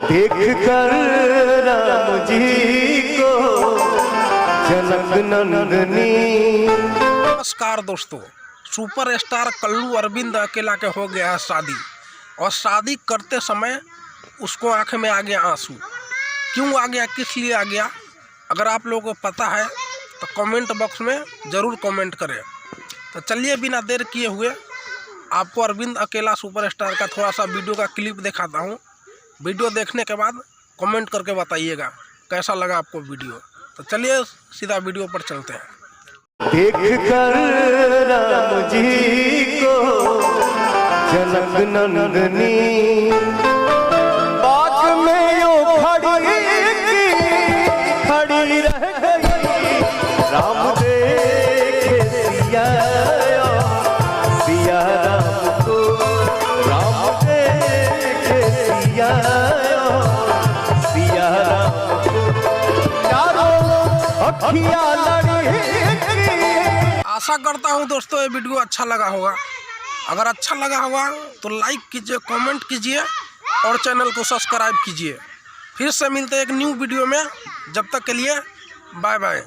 देख कर राम जी को जनक नंदनी। नमस्कार दोस्तों, सुपरस्टार कल्लू अरविंद अकेला के हो गया है शादी, और शादी करते समय उसको आंख में आ गया आंसू। क्यों आ गया, किस लिए आ गया, अगर आप लोगों को पता है तो कमेंट बॉक्स में ज़रूर कमेंट करें। तो चलिए बिना देर किए हुए आपको अरविंद अकेला सुपरस्टार का थोड़ा सा वीडियो का क्लिप दिखाता हूँ। वीडियो देखने के बाद कमेंट करके बताइएगा कैसा लगा आपको वीडियो। तो चलिए सीधा वीडियो पर चलते हैं। देख कर राम जी को जनक नंदनी, बाग में यो खड़ी रह गई। राम देखे सिया, सिया राम को। राम देखे सिया, सिया राम को। चारों अखियां लड़ी। आशा करता हूँ दोस्तों ये वीडियो अच्छा लगा होगा। अगर अच्छा लगा होगा तो लाइक कीजिए, कमेंट कीजिए और चैनल को सब्सक्राइब कीजिए। फिर से मिलते हैं एक न्यू वीडियो में। जब तक के लिए बाय बाय।